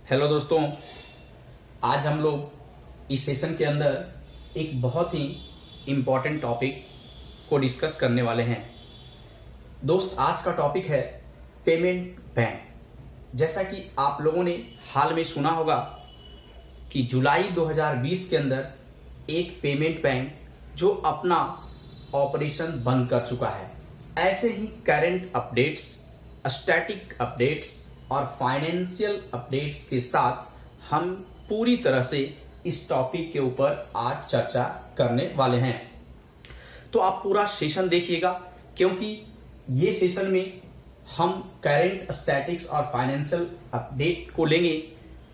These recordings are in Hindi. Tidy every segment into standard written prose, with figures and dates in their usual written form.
हेलो दोस्तों, आज हम लोग इस सेशन के अंदर एक बहुत ही इम्पॉर्टेंट टॉपिक को डिस्कस करने वाले हैं। दोस्त, आज का टॉपिक है पेमेंट बैंक। जैसा कि आप लोगों ने हाल में सुना होगा कि जुलाई 2020 के अंदर एक पेमेंट बैंक जो अपना ऑपरेशन बंद कर चुका है। ऐसे ही करंट अपडेट्स, स्टैटिक अपडेट्स और फाइनेंशियल अपडेट्स के साथ हम पूरी तरह से इस टॉपिक के ऊपर आज चर्चा करने वाले हैं। तो आप पूरा सेशन देखिएगा, क्योंकि ये सेशन में हम करंट, स्टैटिक्स और फाइनेंशियल अपडेट को लेंगे,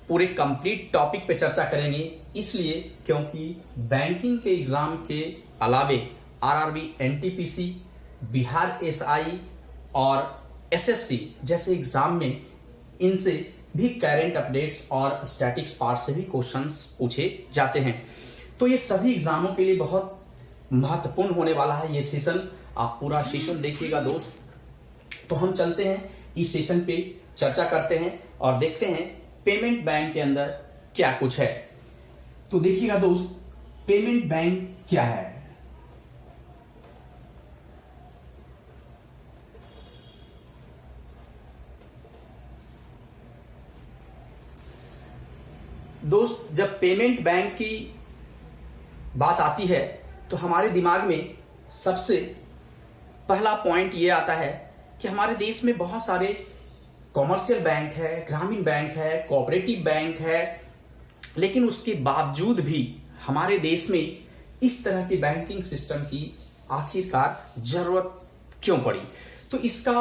पूरे कंप्लीट टॉपिक पे चर्चा करेंगे। इसलिए क्योंकि बैंकिंग के एग्जाम के अलावे आरआरबी, एनटीपीसी, बिहार एसआई और एसएससी जैसे एग्जाम में इनसे भी करंट अपडेट्स और स्टैटिक्स पार्ट से भी क्वेश्चंस पूछे जाते हैं। तो ये सभी एग्जामों के लिए बहुत महत्वपूर्ण होने वाला है ये सेशन। आप पूरा सेशन देखिएगा दोस्त। तो हम चलते हैं इस सेशन पे, चर्चा करते हैं और देखते हैं पेमेंट बैंक के अंदर क्या कुछ है। तो देखिएगा दोस्त, पेमेंट बैंक क्या है। दोस्त, जब पेमेंट बैंक की बात आती है तो हमारे दिमाग में सबसे पहला पॉइंट ये आता है कि हमारे देश में बहुत सारे कॉमर्शियल बैंक है, ग्रामीण बैंक है, कोऑपरेटिव बैंक है, लेकिन उसके बावजूद भी हमारे देश में इस तरह के बैंकिंग सिस्टम की आखिरकार जरूरत क्यों पड़ी। तो इसका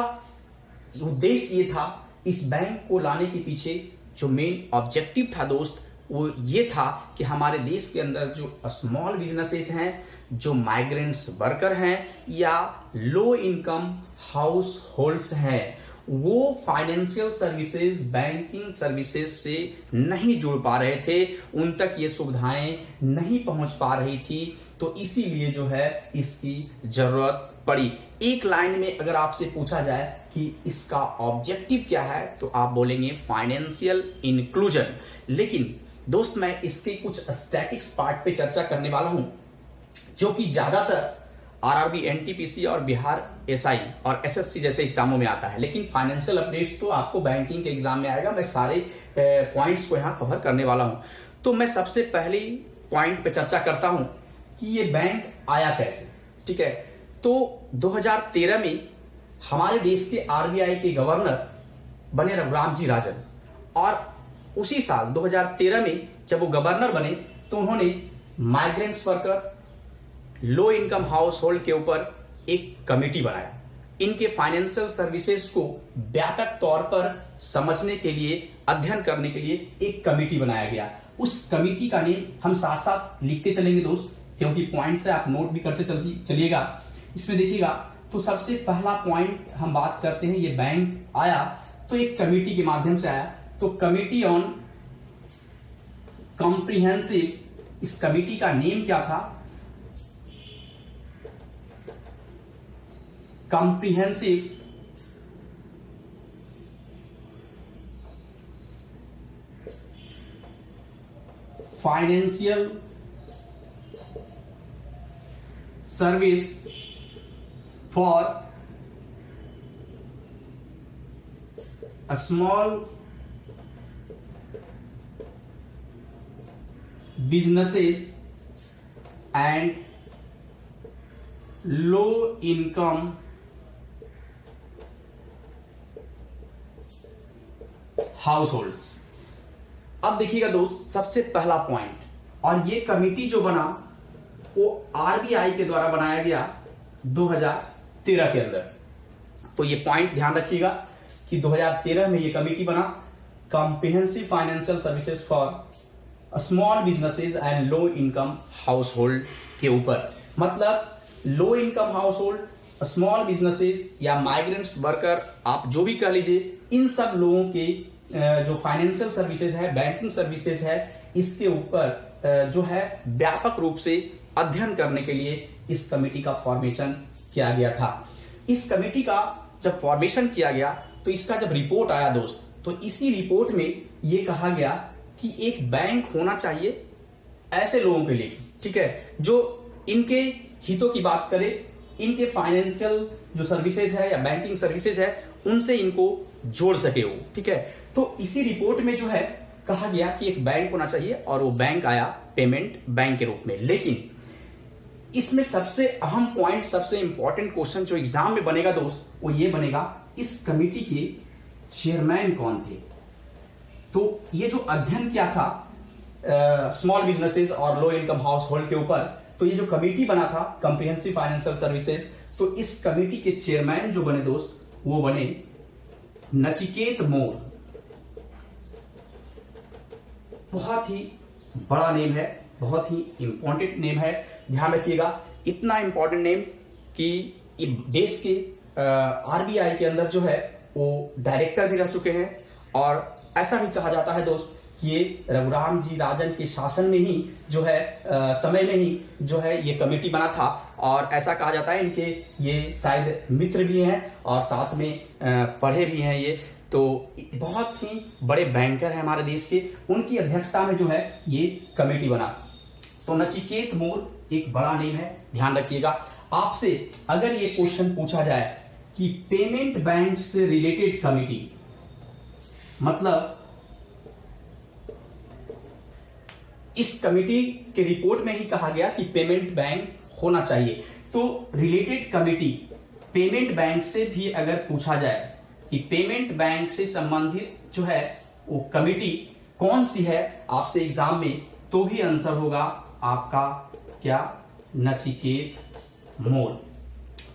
उद्देश्य ये था, इस बैंक को लाने के पीछे जो मेन ऑब्जेक्टिव था दोस्त, वो ये था कि हमारे देश के अंदर जो स्मॉल बिजनेसेस हैं, जो माइग्रेंट्स वर्कर हैं या लो इनकम हाउस होल्ड्स हैं, वो फाइनेंशियल सर्विसेज, बैंकिंग सर्विसेज से नहीं जुड़ पा रहे थे, उन तक ये सुविधाएं नहीं पहुंच पा रही थी। तो इसीलिए जो है इसकी जरूरत पड़ी। एक लाइन में अगर आपसे पूछा जाए कि इसका ऑब्जेक्टिव क्या है तो आप बोलेंगे फाइनेंशियल इंक्लूजन। लेकिन दोस्त, मैं इसके कुछ स्टैटिक्स पार्ट पे चर्चा करने वाला हूं, जो कि ज्यादातर आरआरबी, एनटीपीसी और बिहार एसआई और एसएससी जैसे एग्जामों में आता है। लेकिन फाइनेंशियल अपडेट्स तो आपको बैंकिंग के एग्जाम में आएगा। मैं सारे पॉइंट्स को यहां कवर करने वाला हूं। तो मैं सबसे पहले पॉइंट पे चर्चा करता हूं कि ये बैंक आया कैसे। ठीक है, तो 2013 में हमारे देश के आरबीआई के गवर्नर बने रघुराम जी राजन, और उसी साल 2013 में जब वो गवर्नर बने तो उन्होंने migrants worker, low income house hold के ऊपर एक कमेटी बनाया। इनके फाइनेंशियल सर्विसेज को व्यापक तौर पर समझने के लिए, अध्ययन करने के लिए एक कमेटी बनाया गया। उस कमेटी का नेम हम साथ साथ लिखते चलेंगे दोस्त, क्योंकि पॉइंट से आप नोट भी करते चलिएगा। इसमें देखिएगा, तो सबसे पहला पॉइंट हम बात करते हैं, ये बैंक आया तो एक कमेटी के माध्यम से आया। तो कमेटी ऑन कॉम्प्रिहेंसिव, इस कमेटी का नेम क्या था? Comprehensive financial service for a small businesses and low income households। अब देखिएगा दोस्त, सबसे पहला पॉइंट, और ये कमेटी जो बना वो आरबीआई के द्वारा बनाया गया 2013 के अंदर। तो ये पॉइंट ध्यान रखिएगा कि 2013 में ये कमेटी बना, comprehensive financial services for small businesses and low income house hold के ऊपर। मतलब low income house hold, small businesses या माइग्रेंट्स वर्कर, आप जो भी कह लीजिए, इन सब लोगों के जो फाइनेंशियल सर्विसेज है, बैंकिंग सर्विसेज है, इसके ऊपर जो है व्यापक रूप से अध्ययन करने के लिए इस कमेटी का फॉर्मेशन किया गया था। इस कमेटी का जब फॉर्मेशन किया गया तो इसका जब रिपोर्ट आया दोस्त, तो इसी रिपोर्ट में ये कहा गया कि एक बैंक होना चाहिए ऐसे लोगों के लिए, ठीक है, जो इनके हितों की बात करे, इनके फाइनेंशियल जो सर्विसेज है या बैंकिंग सर्विसेज है उनसे इनको जोड़ सके वो, ठीक है। तो इसी रिपोर्ट में जो है कहा गया कि एक बैंक होना चाहिए और वो बैंक आया पेमेंट बैंक के रूप में। लेकिन इसमें सबसे अहम पॉइंट, सबसे इंपॉर्टेंट क्वेश्चन जो एग्जाम में बनेगा दोस्त, वो ये बनेगा इस कमिटी के चेयरमैन कौन थे। तो ये जो अध्ययन किया था स्मॉल बिजनेसेस और लो इनकम हाउस होल्ड के ऊपर, तो ये जो कमिटी बना था कॉम्प्रिहेंसिव फाइनेंशियल सर्विसेज, तो इस कमिटी के चेयरमैन जो बने दोस्त, वो बने नचिकेत मोर। बहुत ही बड़ा नेम है, बहुत ही इंपॉर्टेंट नेम है, ध्यान रखिएगा। इतना इंपॉर्टेंट नेम कि देश के आरबीआई के अंदर जो है वो डायरेक्टर भी रह चुके हैं, और ऐसा भी कहा जाता है दोस्त ये रघुराम जी राजन के शासन में ही जो है समय में ही जो है ये कमेटी बना था, और ऐसा कहा जाता है इनके ये शायद मित्र भी हैं और साथ में पढ़े भी हैं ये, तो बहुत ही बड़े बैंकर हैं हमारे देश के, उनकी अध्यक्षता में जो है ये कमेटी बना। तो नचिकेत मोर एक बड़ा नेम है, ध्यान रखिएगा। आपसे अगर ये क्वेश्चन पूछा जाए कि पेमेंट बैंक से रिलेटेड कमेटी, मतलब इस कमेटी के रिपोर्ट में ही कहा गया कि पेमेंट बैंक होना चाहिए, तो रिलेटेड कमेटी पेमेंट बैंक से भी अगर पूछा जाए कि पेमेंट बैंक से संबंधित जो है वो कमेटी कौन सी है आपसे एग्जाम में, तो भी आंसर होगा आपका क्या, नचिकेत मोर।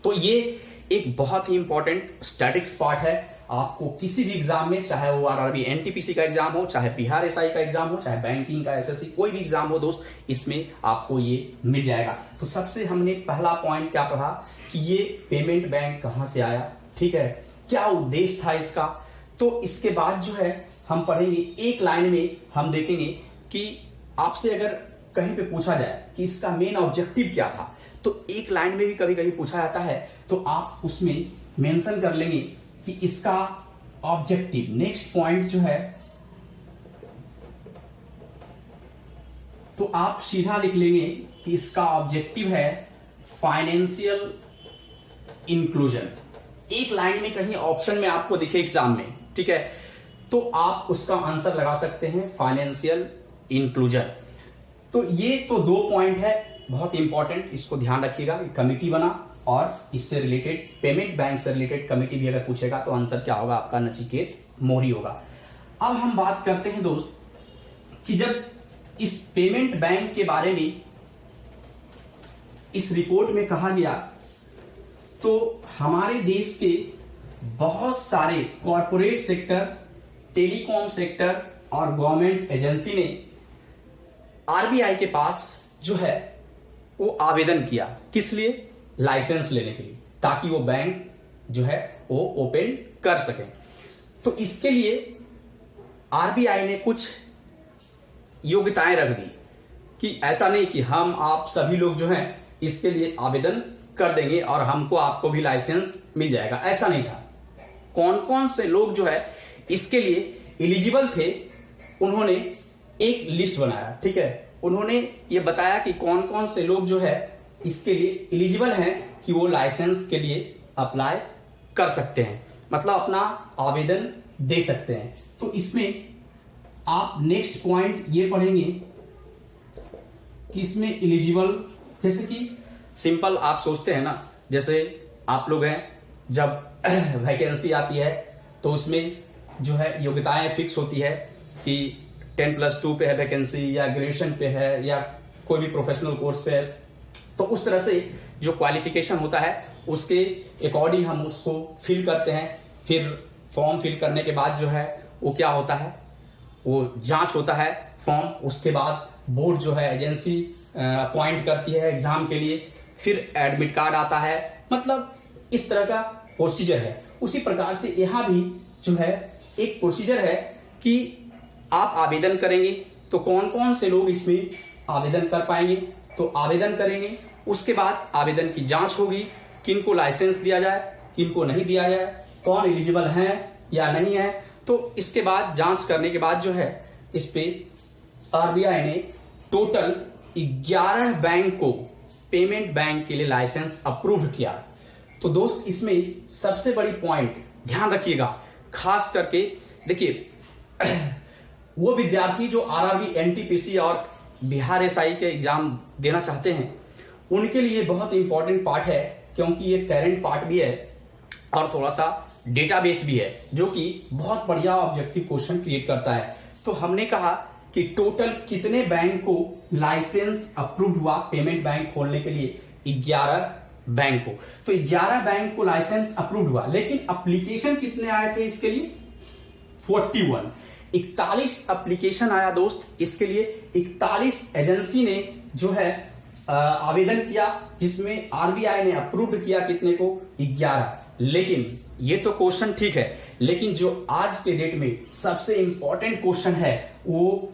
तो ये एक बहुत ही इंपॉर्टेंट स्टैटिक्स पार्ट है। आपको किसी भी एग्जाम में, चाहे वो आरआरबी एनटीपीसी का एग्जाम हो, चाहे बिहार एसआई का एग्जाम हो, चाहे बैंकिंग का एसएससी, कोई भी एग्जाम हो दोस्त, इसमें आपको ये मिल जाएगा। तो सबसे हमने पहला पॉइंट क्या पढ़ा कि ये पेमेंट बैंक कहां से आया, ठीक है, क्या उद्देश्य था इसका। तो इसके बाद जो है हम पढ़ेंगे, एक लाइन में हम देखेंगे कि आपसे अगर कहीं पे पूछा जाए कि इसका मेन ऑब्जेक्टिव क्या था, तो एक लाइन में भी कभी कभी पूछा जाता है, तो आप उसमें मेंशन कर लेंगे कि इसका ऑब्जेक्टिव, नेक्स्ट पॉइंट जो है, तो आप सीधा लिख लेंगे कि इसका ऑब्जेक्टिव है फाइनेंशियल इंक्लूजन। एक लाइन में कहीं ऑप्शन में आपको दिखे एग्जाम में, ठीक है, तो आप उसका आंसर लगा सकते हैं फाइनेंशियल इंक्लूजन। तो ये तो दो पॉइंट है बहुत इंपॉर्टेंट, इसको ध्यान रखिएगा। कमिटी बना और इससे रिलेटेड पेमेंट बैंक से रिलेटेड कमिटी भी अगर पूछेगा तो आंसर क्या होगा आपका, नचिकेत मोरी होगा। अब हम बात करते हैं दोस्त कि जब इस पेमेंट बैंक के बारे में इस रिपोर्ट में कहा गया, तो हमारे देश के बहुत सारे कॉरपोरेट सेक्टर, टेलीकॉम सेक्टर और गवर्नमेंट एजेंसी ने आरबीआई के पास जो है वो आवेदन किया, किस लिए, लाइसेंस लेने के लिए, ताकि वो बैंक जो है वो ओपन कर सके। तो इसके लिए आरबीआई ने कुछ योग्यताएं रख दी कि ऐसा नहीं कि हम आप सभी लोग जो हैं इसके लिए आवेदन कर देंगे और हमको आपको भी लाइसेंस मिल जाएगा, ऐसा नहीं था। कौन कौन से लोग जो है इसके लिए एलिजिबल थे, उन्होंने एक लिस्ट बनाया, ठीक है, उन्होंने ये बताया कि कौन कौन से लोग जो है इसके लिए एलिजिबल हैं कि वो लाइसेंस के लिए अप्लाई कर सकते हैं, मतलब अपना आवेदन दे सकते हैं। तो इसमें आप नेक्स्ट पॉइंट ये पढ़ेंगे कि इसमें एलिजिबल, जैसे कि सिंपल आप सोचते हैं ना, जैसे आप लोग हैं, जब वैकेंसी आती है तो उसमें जो है योग्यताएं फिक्स होती है कि 10+2 पे है वैकेंसी, या ग्रेजुएशन पे है, या कोई भी प्रोफेशनल कोर्स पे है। तो उस तरह से जो क्वालिफिकेशन होता है उसके अकॉर्डिंग हम उसको फिल करते हैं। फिर फॉर्म फिल करने के बाद जो है वो क्या होता है, वो जांच होता है फॉर्म, उसके बाद बोर्ड जो है एजेंसी अपॉइंट करती है एग्जाम के लिए, फिर एडमिट कार्ड आता है, मतलब इस तरह का प्रोसीजर है। उसी प्रकार से यहाँ भी जो है एक प्रोसीजर है कि आप आवेदन करेंगे तो कौन कौन से लोग इसमें आवेदन कर पाएंगे, तो आवेदन करेंगे, उसके बाद आवेदन की जांच होगी, किनको लाइसेंस दिया जाए, किनको नहीं दिया जाए, कौन एलिजिबल हैं या नहीं है। तो इसके बाद जांच करने के बाद जो है इस पे आरबीआई ने टोटल 11 बैंक को पेमेंट बैंक के लिए लाइसेंस अप्रूव किया। तो दोस्त इसमें सबसे बड़ी पॉइंट ध्यान रखिएगा, खास करके देखिए वो विद्यार्थी जो आरआरबी, एनटीपीसी और बिहार एसआई के एग्जाम देना चाहते हैं उनके लिए बहुत इंपॉर्टेंट पार्ट है, क्योंकि ये करेंट पार्ट भी है और थोड़ा सा डेटाबेस भी है जो कि बहुत बढ़िया ऑब्जेक्टिव क्वेश्चन क्रिएट करता है। तो हमने कहा कि टोटल कितने बैंक को लाइसेंस अप्रूव हुआ पेमेंट बैंक खोलने के लिए, 11 बैंक को। तो 11 बैंक को लाइसेंस अप्रूव हुआ, लेकिन एप्लीकेशन कितने आए थे इसके लिए, 41 एप्लीकेशन आया दोस्त इसके लिए। 41 एजेंसी ने जो है आवेदन किया, जिसमें आरबीआई ने अप्रूव किया कितने को, 11। लेकिन ये तो क्वेश्चन ठीक है, लेकिन जो आज के डेट में सबसे इंपॉर्टेंट क्वेश्चन है वो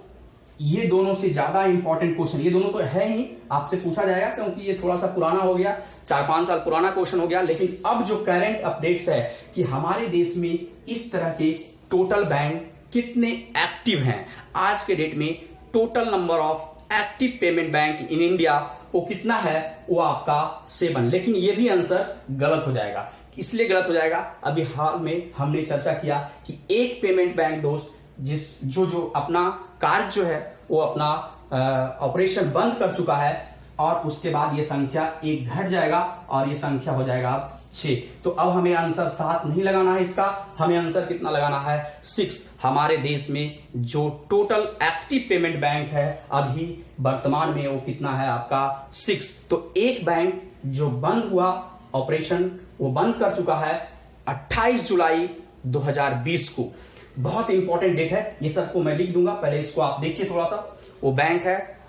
ये दोनों से ज्यादा इंपॉर्टेंट क्वेश्चन, ये दोनों तो है ही, आपसे पूछा जाएगा क्योंकि ये थोड़ा सा पुराना हो गया, 4-5 साल पुराना क्वेश्चन हो गया। लेकिन अब जो करंट अपडेट्स है कि हमारे देश में इस तरह के टोटल बैंक कितने एक्टिव हैं, आज के डेट में total number of active payment bank in India वो कितना है, वो आपका 7। लेकिन ये भी आंसर गलत हो जाएगा। इसलिए गलत हो जाएगा, अभी हाल में हमने चर्चा किया कि एक पेमेंट बैंक दोस्त जो अपना कार्य जो है वो अपना ऑपरेशन बंद कर चुका है, और उसके बाद ये संख्या 1 घट जाएगा और ये संख्या हो जाएगा 6। तो अब हमें आंसर 7 नहीं लगाना है इसका, हमें आंसर कितना लगाना है, 6। हमारे देश में जो टोटल एक्टिव पेमेंट बैंक है अभी वर्तमान में वो कितना है आपका, 6। तो एक बैंक जो बंद हुआ ऑपरेशन, वो बंद कर चुका है 28 जुलाई 2020 को। बहुत इंपॉर्टेंट डेट है, ये सबको मैं लिख दूंगा, पहले इसको आप देखिए थोड़ा सा। वो बैंक है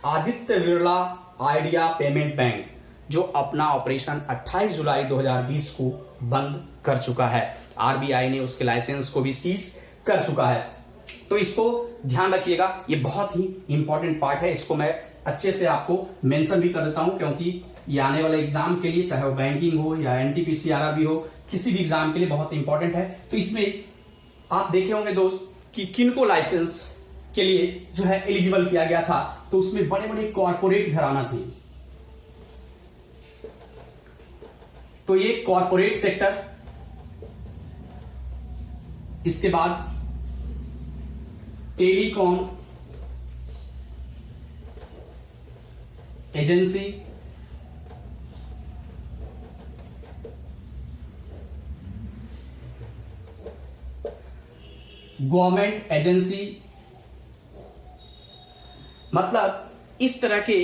Aditya Birla idea payment bank, जो अपना ऑपरेशन 28 जुलाई 2020 को बंद कर चुका है। आरबीआई ने उसके लाइसेंस को भी सीज कर चुका है। तो इसको ध्यान रखिएगा, ये बहुत ही इंपॉर्टेंट पार्ट है। इसको मैं अच्छे से आपको मेंशन भी कर देता हूं, क्योंकि ये आने वाले एग्जाम के लिए, चाहे वो बैंकिंग हो या एनटीपीसी, आरआरबी हो, किसी भी एग्जाम के लिए बहुत इंपॉर्टेंट है। तो इसमें आप देखे होंगे दोस्त कि किनको लाइसेंस के लिए जो है एलिजिबल किया गया था, तो उसमें बड़े बड़े कॉर्पोरेट घराना थे। तो ये कॉर्पोरेट सेक्टर, इसके बाद टेलीकॉम एजेंसी, गवर्नमेंट एजेंसी, मतलब इस तरह के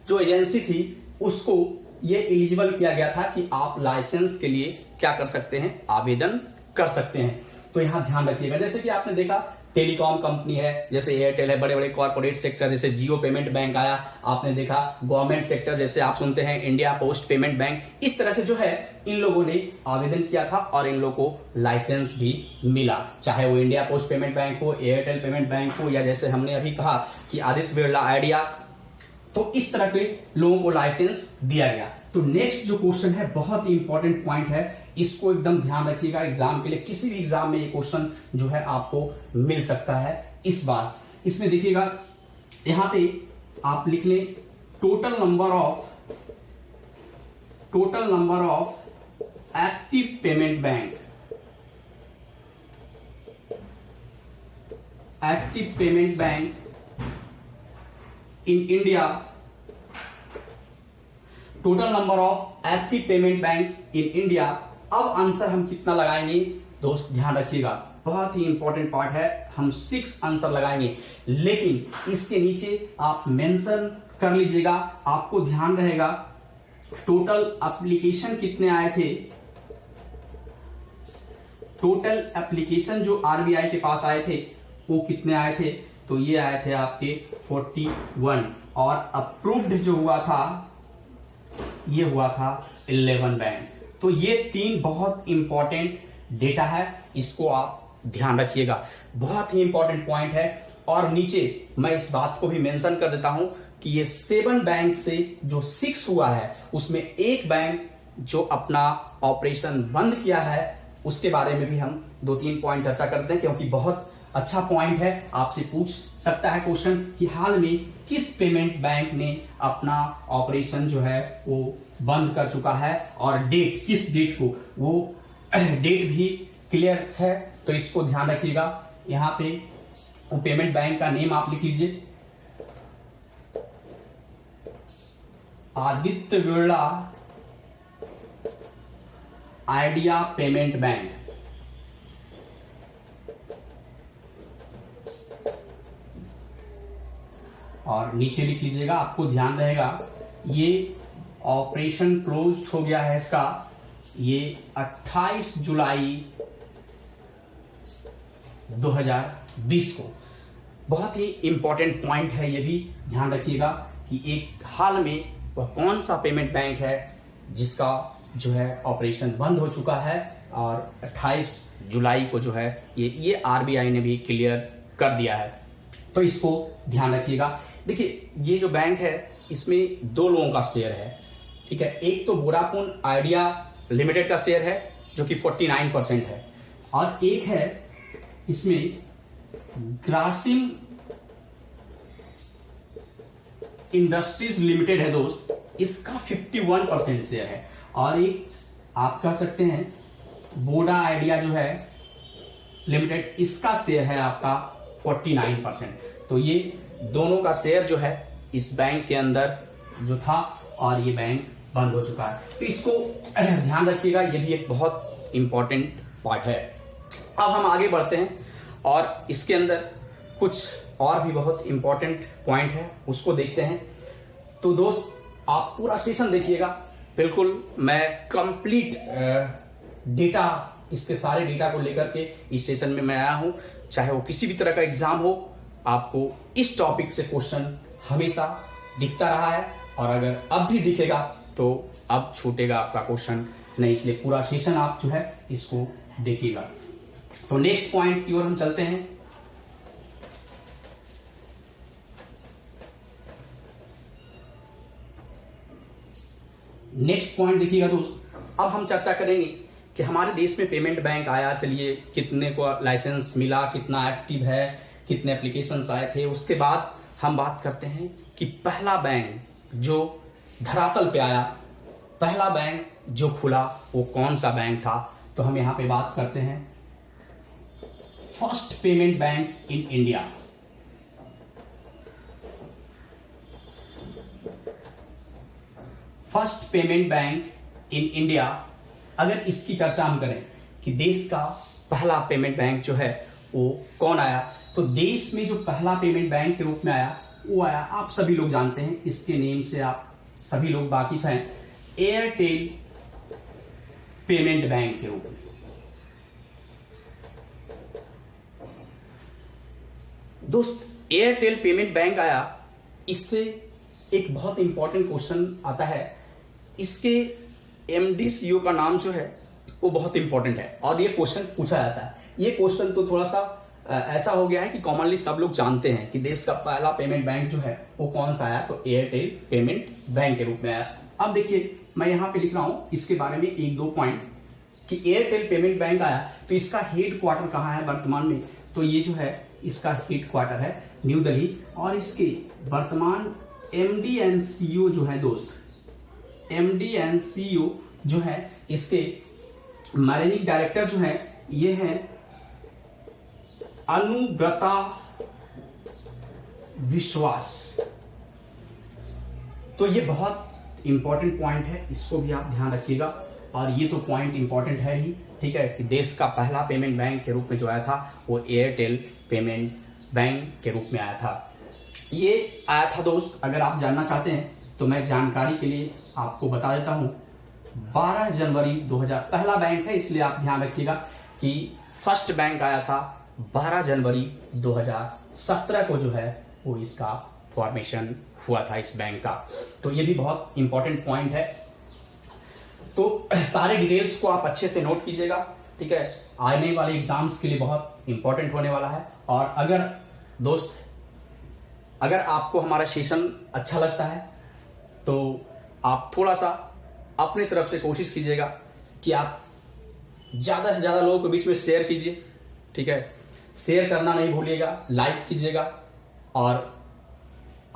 जो एजेंसी थी उसको ये एलिजिबल किया गया था कि आप लाइसेंस के लिए क्या कर सकते हैं, आवेदन कर सकते हैं। तो यहां ध्यान रखिएगा, जैसे कि आपने देखा टेलीकॉम कंपनी है, जैसे एयरटेल है, बड़े बड़े कॉर्पोरेट सेक्टर जैसे जियो पेमेंट बैंक आया, आपने देखा गवर्नमेंट सेक्टर जैसे आप सुनते हैं इंडिया पोस्ट पेमेंट बैंक। इस तरह से जो है इन लोगों ने आवेदन किया था और इन लोगों को लाइसेंस भी मिला, चाहे वो इंडिया पोस्ट पेमेंट बैंक हो, एयरटेल पेमेंट बैंक हो, या जैसे हमने अभी कहा कि आदित्य बिरला आइडिया। तो इस तरह के लोगों को लाइसेंस दिया गया। तो नेक्स्ट जो क्वेश्चन है बहुत ही इंपॉर्टेंट पॉइंट है, इसको एकदम ध्यान रखिएगा, एग्जाम के लिए किसी भी एग्जाम में ये क्वेश्चन जो है आपको मिल सकता है इस बार। इसमें देखिएगा यहां पे आप लिख लें total number of active payment bank, active payment bank in India, total number of active payment bank in India. अब आंसर हम कितना लगाएंगे दोस्त, ध्यान रखिएगा, बहुत ही इंपॉर्टेंट पार्ट है, हम 6 आंसर लगाएंगे। लेकिन इसके नीचे आप मेंशन कर लीजिएगा, आपको ध्यान रहेगा टोटल एप्लीकेशन कितने आए थे, टोटल एप्लीकेशन जो आरबीआई के पास आए थे वो कितने आए थे, तो ये आए थे आपके 41, और अप्रूव्ड जो हुआ था ये हुआ था 11 बैंक। तो ये 3 बहुत इंपॉर्टेंट डेटा है, इसको आप ध्यान रखिएगा, बहुत ही इंपॉर्टेंट पॉइंट है। और नीचे मैं इस बात को भी मेंशन कर देता हूं कि ये 7 बैंक से जो 6 हुआ है उसमें एक बैंक जो अपना ऑपरेशन बंद किया है उसके बारे में भी हम 2-3 पॉइंट चर्चा करते हैं, क्योंकि बहुत अच्छा पॉइंट है। आपसे पूछ सकता है क्वेश्चन कि हाल में किस पेमेंट बैंक ने अपना ऑपरेशन जो है वो बंद कर चुका है, और डेट, किस डेट को, वो डेट भी क्लियर है। तो इसको ध्यान रखिएगा। यहां पे वो पेमेंट बैंक का नेम आप लिख लीजिए, Aditya Birla idea payment bank. और नीचे लिख लीजिएगा, आपको ध्यान रहेगा ये ऑपरेशन क्लोज हो गया है इसका, ये 28 जुलाई 2020 को। बहुत ही इंपॉर्टेंट पॉइंट है, ये भी ध्यान रखिएगा कि एक हाल में वह कौन सा पेमेंट बैंक है जिसका जो है ऑपरेशन बंद हो चुका है, और 28 जुलाई को जो है ये आरबीआई ने भी क्लियर कर दिया है। तो इसको ध्यान रखिएगा। देखिए, ये जो बैंक है इसमें 2 लोगों का शेयर है, ठीक है। एक तो वोडाफोन आइडिया लिमिटेड का शेयर है जो कि 49% है, और एक है इसमें ग्रासिम इंडस्ट्रीज लिमिटेड है दोस्त, इसका 51% शेयर है, और एक आप कह सकते हैं वोडा आइडिया जो है लिमिटेड, इसका शेयर है आपका 49%। तो ये दोनों का शेयर जो है इस बैंक के अंदर जो था, और ये बैंक बंद हो चुका है। तो इसको ध्यान रखिएगा, ये भी एक बहुत इंपॉर्टेंट पार्ट है। अब हम आगे बढ़ते हैं और इसके अंदर कुछ और भी बहुत इंपॉर्टेंट पॉइंट है, उसको देखते हैं। तो दोस्त, आप पूरा सेशन देखिएगा, बिल्कुल मैं कंप्लीट डेटा, इसके सारे डेटा को लेकर के इस सेशन में मैं आया हूं। चाहे वो किसी भी तरह का एग्जाम हो, आपको इस टॉपिक से क्वेश्चन हमेशा दिखता रहा है, और अगर अब भी दिखेगा तो अब छूटेगा आपका क्वेश्चन नहीं, इसलिए पूरा सेशन आप जो है इसको देखिएगा। तो नेक्स्ट पॉइंट की ओर हम चलते हैं। नेक्स्ट पॉइंट देखिएगा दोस्त, अब हम चर्चा करेंगे कि हमारे देश में पेमेंट बैंक आया, चलिए कितने को लाइसेंस मिला, कितना एक्टिव है, कितने एप्लीकेशंस आए थे। उसके बाद हम बात करते हैं कि पहला बैंक जो धरातल पे आया, पहला बैंक जो खुला, वो कौन सा बैंक था। तो हम यहां पे बात करते हैं first payment bank in India. First payment bank in India, अगर इसकी चर्चा हम करें कि देश का पहला पेमेंट बैंक जो है वो कौन आया, तो देश में जो पहला पेमेंट बैंक के रूप में आया वो आया, आप सभी लोग जानते हैं, इसके नेम से आप सभी लोग वाकिफ हैं, एयरटेल पेमेंट बैंक के रूप में। दोस्त, एयरटेल पेमेंट बैंक आया, इससे एक बहुत इंपॉर्टेंट क्वेश्चन आता है। इसके एमडी सीईओ का नाम जो है वो बहुत इंपॉर्टेंट है, और ये क्वेश्चन पूछा जाता है। ये क्वेश्चन तो थोड़ा सा ऐसा हो गया है कि कॉमनली सब लोग जानते हैं कि देश का पहला पेमेंट बैंक जो है वो कौन सा आया, तो एयरटेल पेमेंट बैंक के रूप में आया। अब देखिए, मैं यहां पे लिख रहा हूं इसके बारे में 1-2 पॉइंट कि एयरटेल पेमेंट बैंक आया, तो इसका हेड क्वार्टर कहां है वर्तमान में, तो ये जो है इसका हेड क्वार्टर है न्यू दिल्ली, और इसके वर्तमान एमडी एंड सीईओ जो है दोस्त, एमडी एंड सीईओ जो है, इसके मैनेजिंग डायरेक्टर जो है ये है अनुव्रता विश्वास। तो ये बहुत इंपॉर्टेंट पॉइंट है, इसको भी आप ध्यान रखिएगा। और ये तो पॉइंट इंपॉर्टेंट है ही, ठीक है, कि देश का पहला पेमेंट बैंक के रूप में जो आया था वो एयरटेल पेमेंट बैंक के रूप में आया था। ये आया था दोस्त, अगर आप जानना चाहते हैं तो मैं जानकारी के लिए आपको बता देता हूं, 12 जनवरी 2000 पहला बैंक है, इसलिए आप ध्यान रखिएगा कि फर्स्ट बैंक आया था 12 जनवरी 2017 को जो है वो इसका फॉर्मेशन हुआ था इस बैंक का। तो ये भी बहुत इंपॉर्टेंट पॉइंट है। तो सारे डिटेल्स को आप अच्छे से नोट कीजिएगा, ठीक है, आने वाले एग्जाम्स के लिए बहुत इंपॉर्टेंट होने वाला है। और अगर दोस्त, अगर आपको हमारा सेशन अच्छा लगता है तो आप थोड़ा सा अपनी तरफ से कोशिश कीजिएगा कि आप ज्यादा से ज्यादा लोगों के बीच में शेयर कीजिए, ठीक है। शेयर करना नहीं भूलिएगा, लाइक कीजिएगा। और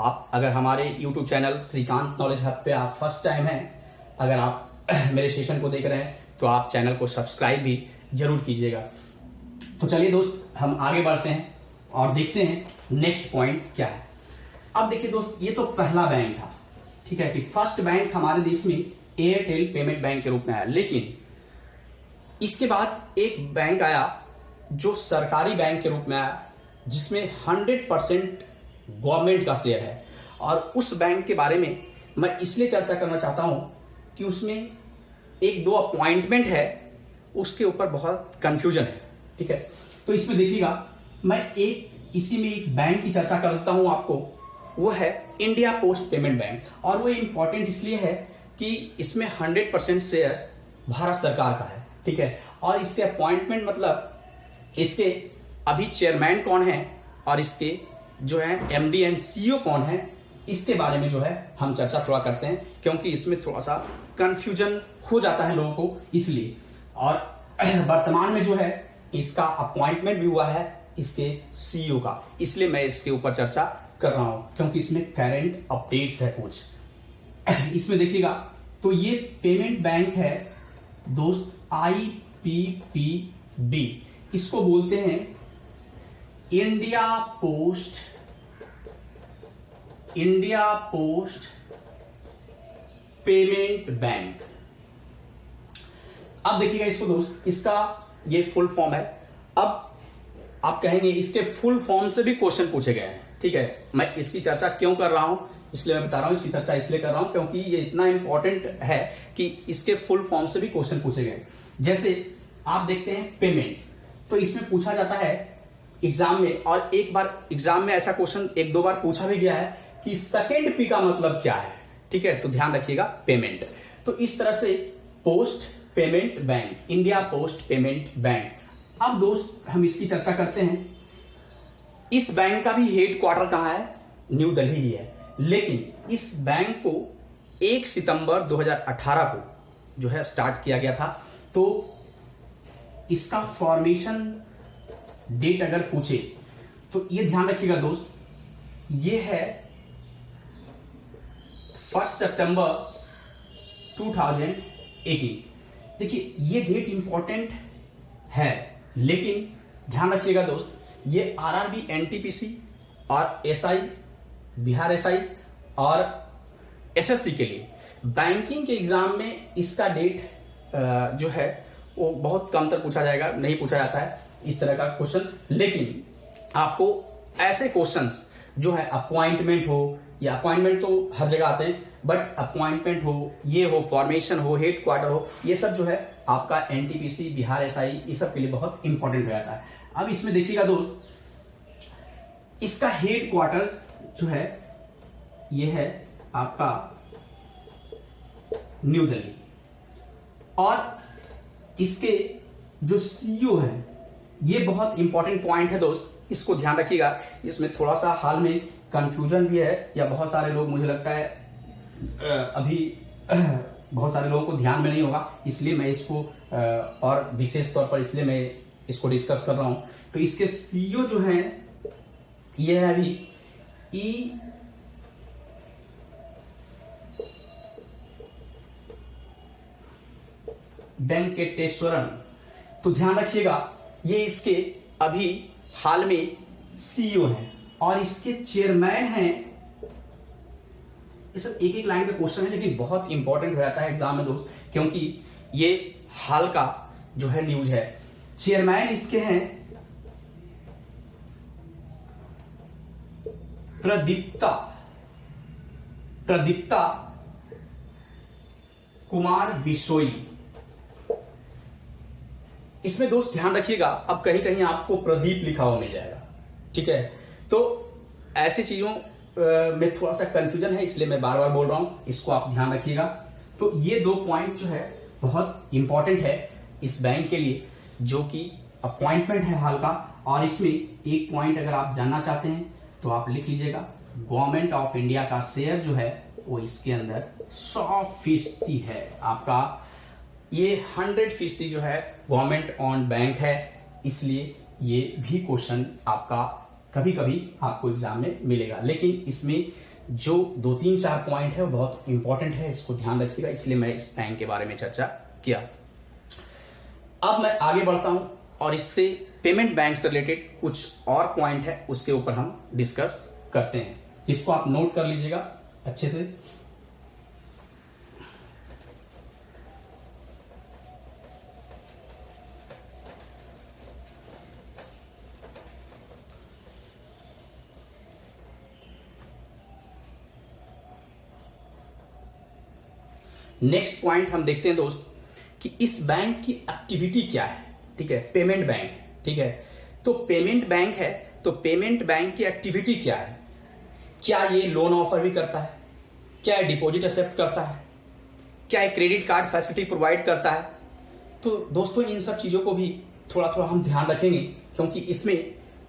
आप अगर हमारे YouTube channel Shrikant knowledge hub पे आप फर्स्ट टाइम हैं, अगर आप मेरे सेशन को देख रहे हैं तो आप चैनल को सब्सक्राइब भी जरूर कीजिएगा। तो चलिए दोस्त, हम आगे बढ़ते हैं और देखते हैं नेक्स्ट पॉइंट क्या है। अब देखिए दोस्त, ये तो पहला बैंक था, ठीक है, कि फर्स्ट बैंक हमारे देश में एयरटेल पेमेंट बैंक के रूप में आया। लेकिन इसके बाद एक बैंक आया जो सरकारी बैंक के रूप में आया, जिसमें 100% गवर्नमेंट का शेयर है। और उस बैंक के बारे में मैं इसलिए चर्चा करना चाहता हूं कि उसमें एक दो अपॉइंटमेंट है, उसके ऊपर बहुत कंफ्यूजन है, ठीक है। तो इसमें देखिएगा, मैं इसी में एक बैंक की चर्चा कर देता हूं आपको, वो है इंडिया पोस्ट पेमेंट बैंक। और वो इंपॉर्टेंट इसलिए है कि इसमें 100% शेयर भारत सरकार का है, ठीक है। और इसके अपॉइंटमेंट मतलब इसके अभी चेयरमैन कौन है और इसके जो है एमडी एंड सीईओ कौन है, इसके बारे में जो है हम चर्चा थोड़ा करते हैं, क्योंकि इसमें थोड़ा सा कंफ्यूजन हो जाता है लोगों को, इसलिए। और वर्तमान में जो है इसका अपॉइंटमेंट भी हुआ है इसके सीईओ का, इसलिए मैं इसके ऊपर चर्चा कर रहा हूं, क्योंकि इसमें करंट अपडेट्स है कुछ। इसमें देखिएगा, तो ये पेमेंट बैंक है दोस्त, IPPB, इसको बोलते हैं इंडिया पोस्ट पेमेंट बैंक। अब देखिएगा इसको दोस्त, इसका ये फुल फॉर्म है। अब आप कहेंगे इसके फुल फॉर्म से भी क्वेश्चन पूछे गए हैं, ठीक है। मैं इसकी चर्चा क्यों कर रहा हूं, इसलिए मैं बता रहा हूं, इसकी चर्चा इसलिए कर रहा हूं क्योंकि ये इतना इंपॉर्टेंट है कि इसके फुल फॉर्म से भी क्वेश्चन पूछे गए। जैसे आप देखते हैं पेमेंट, तो इसमें पूछा जाता है एग्जाम में, और एक बार एग्जाम में ऐसा क्वेश्चन एक दो बार पूछा भी गया है कि सेकेंड पी का मतलब क्या है, ठीक है। तो ध्यान रखिएगा, पेमेंट। तो इस तरह से post payment bank, India post payment bank. अब दोस्त हम इसकी चर्चा करते हैं। इस बैंक का भी हेड क्वार्टर कहां है, न्यू दिल्ली ही है। लेकिन इस बैंक को 1 सितंबर 2018 को जो है स्टार्ट किया गया था। तो इसका फॉर्मेशन डेट अगर पूछे तो ये ध्यान रखिएगा दोस्त, ये है 1 सितंबर 2018। देखिए ये डेट इंपॉर्टेंट है, लेकिन ध्यान रखिएगा दोस्त, ये आरआरबी, एनटीपीसी और एसआई, बिहार एसआई और एसएससी के लिए बैंकिंग के एग्जाम में इसका डेट जो है वो बहुत कम तर पूछा जाएगा, नहीं पूछा जाता है इस तरह का क्वेश्चन। लेकिन आपको ऐसे क्वेश्चंस जो है अपॉइंटमेंट हो, या अपॉइंटमेंट तो हर जगह आते हैं, बट अपॉइंटमेंट हो, ये हो, फॉर्मेशन हो, हेड क्वार्टर हो, ये सब जो है आपका एनटीपीसी, बिहार एसआई, ये सब के लिए बहुत इंपॉर्टेंट हो जाता है। अब इसमें देखिएगा दोस्त, इसका हेड क्वार्टर जो है ये है आपका न्यू दिल्ली, और इसके जो सीईओ है, ये बहुत इंपॉर्टेंट पॉइंट है दोस्त, इसको ध्यान रखिएगा। इसमें थोड़ा सा हाल में कंफ्यूजन भी है, या बहुत सारे लोग, मुझे लगता है अभी बहुत सारे लोगों को ध्यान में नहीं होगा, इसलिए मैं इसको और विशेष तौर पर इसलिए मैं इसको डिस्कस कर रहा हूं। तो इसके सीईओ जो हैं ये है अभी ई वेंकटेश्वरन। तो ध्यान रखिएगा, ये इसके अभी हाल में सीईओ हैं, और इसके चेयरमैन हैं। ये सब एक एक लाइन का क्वेश्चन है, लेकिन बहुत इंपॉर्टेंट हो जाता है एग्जाम में दोस्त, क्योंकि ये हाल का जो है न्यूज है। चेयरमैन इसके हैं प्रदीप्ता कुमार बिशोई। इसमें दोस्त ध्यान रखिएगा, अब कहीं कहीं आपको प्रदीप लिखा हुआ मिल जाएगा, ठीक है। तो ऐसी चीजों में थोड़ा सा कंफ्यूजन है, इसलिए मैं बार बार बोल रहा हूं, इसको आप ध्यान रखिएगा। तो ये दो पॉइंट जो है बहुत इंपॉर्टेंट है इस बैंक के लिए, जो कि अपॉइंटमेंट है हाल का। और इसमें एक पॉइंट अगर आप जानना चाहते हैं तो आप लिख लीजिएगा, गवर्नमेंट ऑफ इंडिया का शेयर जो है वो इसके अंदर 100% है। आपका ये 100% जो है गवर्नमेंट ऑन बैंक है, इसलिए ये भी क्वेश्चन आपका कभी कभी आपको एग्जाम में मिलेगा। लेकिन इसमें जो 2-3-4 पॉइंट है वो बहुत इंपॉर्टेंट है, इसको ध्यान रखिएगा, इसलिए मैं इस बैंक के बारे में चर्चा किया। अब मैं आगे बढ़ता हूं और इससे पेमेंट बैंक से रिलेटेड कुछ और पॉइंट है उसके ऊपर हम डिस्कस करते हैं। इसको आप नोट कर लीजिएगा अच्छे से। नेक्स्ट पॉइंट हम देखते हैं दोस्त कि इस बैंक की एक्टिविटी क्या है। ठीक है, पेमेंट बैंक है। ठीक है, तो पेमेंट बैंक है तो पेमेंट बैंक की एक्टिविटी क्या है? क्या ये लोन ऑफर भी करता है? क्या डिपॉजिट एक्सेप्ट करता है? क्या ये क्रेडिट कार्ड फैसिलिटी प्रोवाइड करता है? तो दोस्तों इन सब चीजों को भी थोड़ा थोड़ा हम ध्यान रखेंगे, क्योंकि इसमें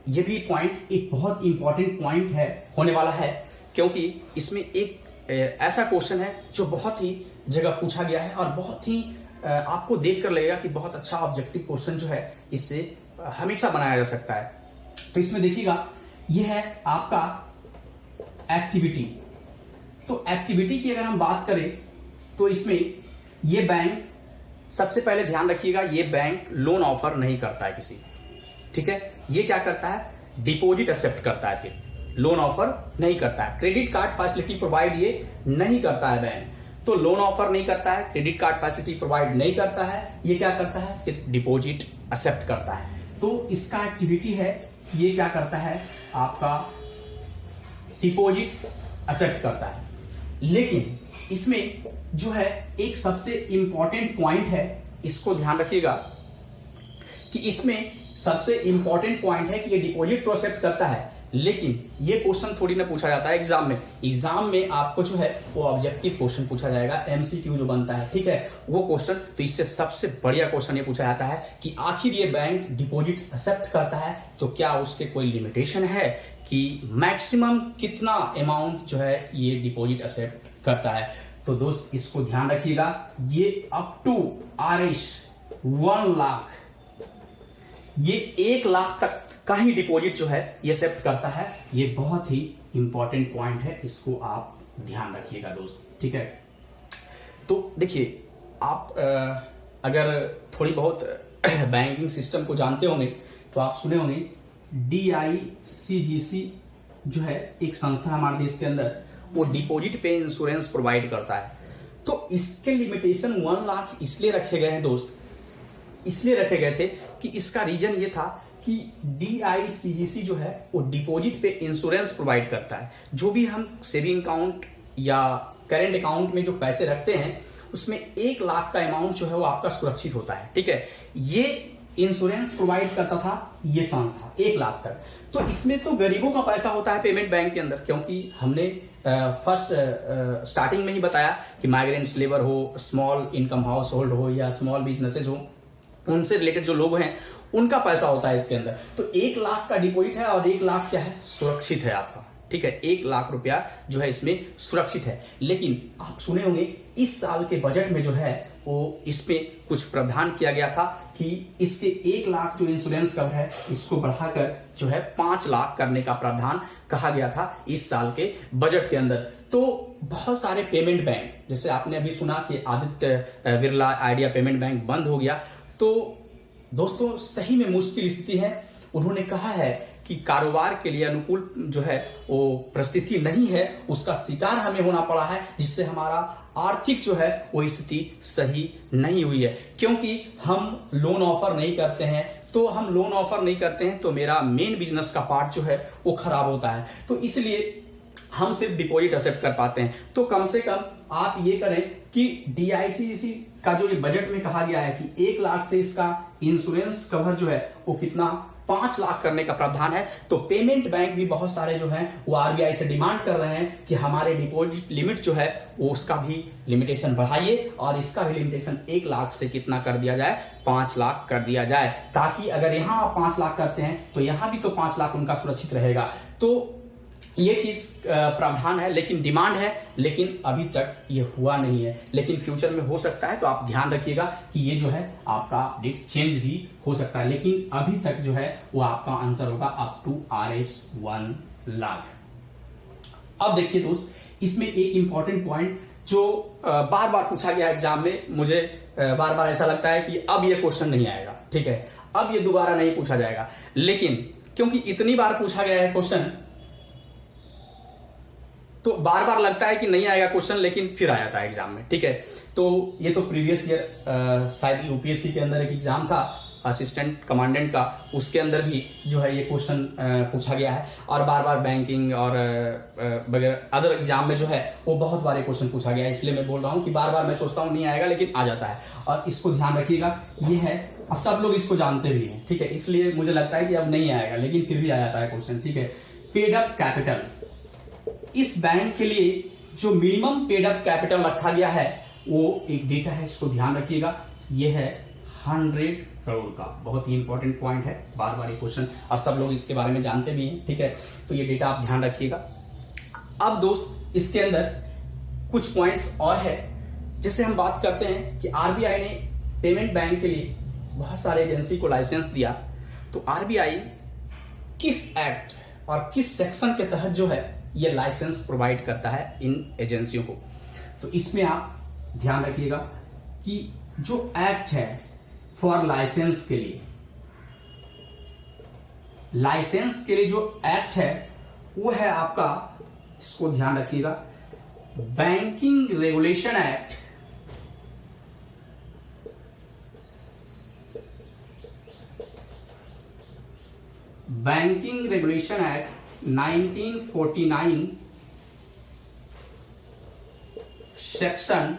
ये भी पॉइंट एक बहुत इंपॉर्टेंट पॉइंट है होने वाला है, क्योंकि इसमें एक ऐसा क्वेश्चन है जो बहुत ही जगह पूछा गया है और बहुत ही आपको देखकर लगेगा कि बहुत अच्छा ऑब्जेक्टिव क्वेश्चन जो है इससे हमेशा बनाया जा सकता है। तो इसमें देखिएगा ये है आपका एक्टिविटी। तो एक्टिविटी की अगर हम बात करें तो इसमें ये बैंक, सबसे पहले ध्यान रखिएगा, ये बैंक लोन ऑफर नहीं करता है किसी। ठीक है, ये क्या करता है? डिपॉजिट एक्सेप्ट करता है, सिर्फ लोन ऑफर नहीं करता है। क्रेडिट कार्ड फैसिलिटी प्रोवाइड ये नहीं करता है बैंक। तो लोन ऑफर नहीं करता है, क्रेडिट कार्ड फैसिलिटी प्रोवाइड नहीं करता है, ये क्या करता है? सिर्फ डिपॉजिट एक्सेप्ट करता है। तो इसका एक्टिविटी है, ये क्या करता है? आपका डिपॉजिट एक्सेप्ट करता है। लेकिन इसमें जो है एक सबसे इंपॉर्टेंट पॉइंट है, इसको ध्यान रखिएगा कि इसमें सबसे इंपॉर्टेंट पॉइंट है कि ये डिपॉजिट तो एक्सेप्ट करता है, लेकिन ये क्वेश्चन थोड़ी ना पूछा जाता है एग्जाम में। एग्जाम में आपको जो है वो ऑब्जेक्टिव क्वेश्चन पूछा जाएगा, एमसीक्यू जो बनता है। ठीक है, वो क्वेश्चन, तो इससे सबसे बढ़िया क्वेश्चन ये पूछा जाता है कि आखिर ये बैंक डिपॉजिट एक्सेप्ट करता है तो क्या उसके कोई लिमिटेशन है कि मैक्सिमम कितना अमाउंट जो है ये डिपॉजिट एक्सेप्ट करता है। तो दोस्त इसको ध्यान रखिएगा, ये अप टू आरएस 1 लाख, ये 1 लाख तक का ही डिपॉजिट जो है ये एक्सेप्ट करता है। ये बहुत ही इंपॉर्टेंट पॉइंट है, इसको आप ध्यान रखिएगा दोस्त। ठीक है, तो देखिए आप अगर थोड़ी बहुत बैंकिंग सिस्टम को जानते होंगे तो आप सुने होंगे DICGC जो है एक संस्था हमारे देश के अंदर, वो डिपॉजिट पे इंश्योरेंस प्रोवाइड करता है। तो इसके लिमिटेशन 1 लाख इसलिए रखे गए हैं दोस्त, इसलिए रखे गए थे कि इसका रीजन ये था कि DICGC जो है वो डिपॉजिट पे इंश्योरेंस प्रोवाइड करता है। जो भी हम सेविंग अकाउंट या करेंट अकाउंट में जो पैसे रखते हैं उसमें 1 लाख का अमाउंट जो है वो आपका सुरक्षित होता है। ठीक है, ये इंश्योरेंस प्रोवाइड करता था ये संस्था 1 लाख तक। तो इसमें तो गरीबों का पैसा होता है पेमेंट बैंक के अंदर, क्योंकि हमने फर्स्ट स्टार्टिंग में ही बताया कि माइग्रेंट्स लेबर हो, स्मॉल इनकम हाउस होल्ड हो या स्मॉल बिजनेसेस हो, उनसे रिलेटेड जो लोग हैं उनका पैसा होता है इसके अंदर। तो 1 लाख का डिपॉजिट है और 1 लाख क्या है? सुरक्षित है आपका। ठीक है, 1 लाख रुपया जो है इसमें सुरक्षित है। लेकिन आप सुने होंगे इस साल के बजट में जो है वो इसमें कुछ प्रावधान किया गया था कि इसके 1 लाख जो इंश्योरेंस कवर है इसको बढ़ाकर जो है 5 लाख करने का प्रावधान कहा गया था इस साल के बजट के अंदर। तो बहुत सारे पेमेंट बैंक, जैसे आपने अभी सुना कि Aditya Birla idea payment bank बंद हो गया, तो दोस्तों सही में मुश्किल स्थिति है। उन्होंने कहा है कि कारोबार के लिए अनुकूल जो है वो परिस्थिति नहीं है, उसका शिकार हमें होना पड़ा है, जिससे हमारा आर्थिक जो है वो स्थिति सही नहीं हुई है। क्योंकि हम लोन ऑफर नहीं करते हैं, तो हम लोन ऑफर नहीं करते हैं तो मेरा मेन बिजनेस का पार्ट जो है वो खराब होता है। तो इसलिए हम सिर्फ डिपॉजिट एक्सेप्ट कर पाते हैं। तो कम से कम आप ये करें कि DICGC का जो ये बजट में कहा गया है कि 1 लाख से इसका इंश्योरेंस कवर जो है वो कितना 5 लाख करने का प्रावधान है। तो पेमेंट बैंक भी बहुत सारे जो हैं वो RBI से डिमांड कर रहे हैं कि हमारे डिपॉजिट लिमिट जो है वो उसका भी लिमिटेशन बढ़ाइए और इसका भी लिमिटेशन 1 लाख से कितना कर दिया जाए? 5 लाख कर दिया जाए, ताकि अगर यहां आप 5 लाख करते हैं तो यहां भी तो 5 लाख उनका सुरक्षित रहेगा। तो ये चीज प्रावधान है, लेकिन डिमांड है, लेकिन अभी तक ये हुआ नहीं है, लेकिन फ्यूचर में हो सकता है। तो आप ध्यान रखिएगा कि ये जो है आपका अपडेट चेंज भी हो सकता है, लेकिन अभी तक जो है वो आपका आंसर होगा अप टू RS 1 लाख। अब देखिए दोस्त, इसमें एक इंपॉर्टेंट पॉइंट जो बार बार पूछा गया एग्जाम में, मुझे बार बार ऐसा लगता है कि अब ये क्वेश्चन नहीं आएगा, ठीक है, अब ये दोबारा नहीं पूछा जाएगा, लेकिन क्योंकि इतनी बार पूछा गया है क्वेश्चन, तो बार बार लगता है कि नहीं आएगा क्वेश्चन, लेकिन फिर आ जाता है एग्जाम में, ठीक है। तो ये तो प्रीवियस ईयर शायद यूपीएससी के अंदर एक एग्जाम था असिस्टेंट कमांडेंट का, उसके अंदर भी जो है ये क्वेश्चन पूछा गया है, और बार बार बैंकिंग और वगैरह अदर एग्जाम में जो है वो बहुत बार क्वेश्चन पूछा गया है। इसलिए मैं बोल रहा हूँ कि बार बार मैं सोचता हूँ नहीं आएगा, लेकिन आ जाता है, और इसको ध्यान रखिएगा। ये है, और सब लोग इसको जानते भी हैं, ठीक है, इसलिए मुझे लगता है कि अब नहीं आएगा, लेकिन फिर भी आ जाता है क्वेश्चन, ठीक है। पेड अप कैपिटल, इस बैंक के लिए जो मिनिमम पेड अप कैपिटल रखा गया है वो एक डेटा है, इसको ध्यान रखिएगा। ये है 100 करोड़ का, बहुत ही इंपॉर्टेंट पॉइंट है, बार बार ये क्वेश्चन, और सब लोग इसके बारे में जानते भी हैं, ठीक है। तो ये डेटा आप ध्यान रखिएगा। अब दोस्त, इसके अंदर कुछ पॉइंट्स और है, जैसे हम बात करते हैं कि आरबीआई ने पेमेंट बैंक के लिए बहुत सारे एजेंसी को लाइसेंस दिया, तो आरबीआई किस एक्ट और किस सेक्शन के तहत जो है ये लाइसेंस प्रोवाइड करता है इन एजेंसियों को। तो इसमें आप ध्यान रखिएगा कि जो एक्ट है फॉर लाइसेंस के लिए, लाइसेंस के लिए जो एक्ट है वो है आपका, इसको ध्यान रखिएगा, banking regulation act, banking regulation act 1949 section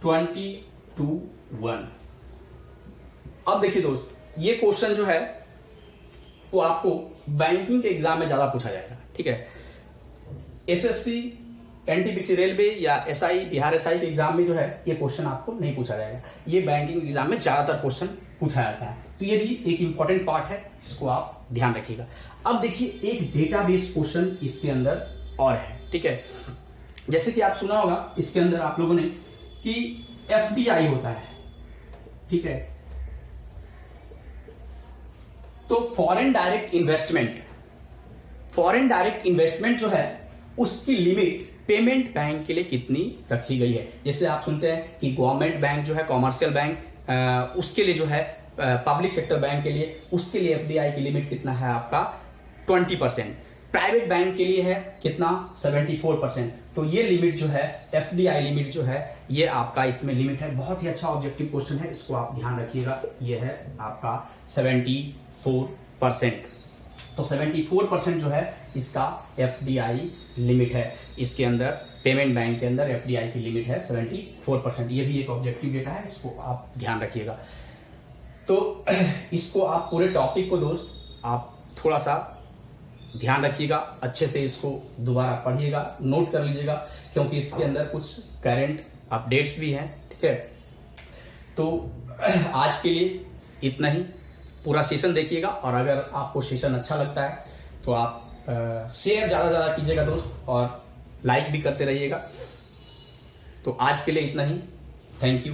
22(1). अब देखिए दोस्त, ये क्वेश्चन जो है वो आपको बैंकिंग के एग्जाम में ज्यादा पूछा जाएगा, ठीक है। एसएससी, एनटीपीसी रेलवे या एसआई, बिहार एसआई के एग्जाम में जो है ये क्वेश्चन आपको नहीं पूछा जाएगा, ये बैंकिंग एग्जाम में ज्यादातर क्वेश्चन पूछा जाता है। तो ये भी एक इंपॉर्टेंट पार्ट है, इसको आप ध्यान रखिएगा। अब देखिए, एक डेटाबेस क्वेश्चन इसके अंदर और है, ठीक है। जैसे कि आप सुना होगा इसके अंदर आप लोगों ने कि एफडीआई होता है, ठीक है। तो foreign direct investment, foreign direct investment जो है उसकी लिमिट पेमेंट बैंक के लिए कितनी रखी गई है। जैसे आप सुनते हैं कि गवर्नमेंट बैंक जो है, कॉमर्शियल बैंक, उसके लिए जो है पब्लिक सेक्टर बैंक के लिए, उसके लिए एफडीआई की लिमिट कितना है आपका 20%, प्राइवेट बैंक के लिए है कितना 74%। तो ये लिमिट जो है, एफडीआई लिमिट जो है, ये आपका इसमें लिमिट है। बहुत ही अच्छा ऑब्जेक्टिव क्वेश्चन है, इसको आप ध्यान रखिएगा। ये है आपका 74%। तो 74% जो है इसका एफडीआई लिमिट है, इसके अंदर पेमेंट बैंक के अंदर एफडीआई की लिमिट है 74%। ये भी एक ऑब्जेक्टिव डेटा है, इसको आप ध्यान रखिएगा। तो इसको आप पूरे टॉपिक को दोस्त आप थोड़ा सा ध्यान रखिएगा, अच्छे से इसको दोबारा पढ़िएगा, नोट कर लीजिएगा, क्योंकि इसके अंदर कुछ करंट अपडेट्स भी हैं, ठीक है। तो आज के लिए इतना ही, पूरा सेशन देखिएगा, और अगर आपको सेशन अच्छा लगता है तो आप शेयर ज्यादा कीजिएगा दोस्त, और लाइक भी करते रहिएगा। तो आज के लिए इतना ही, थैंक यू।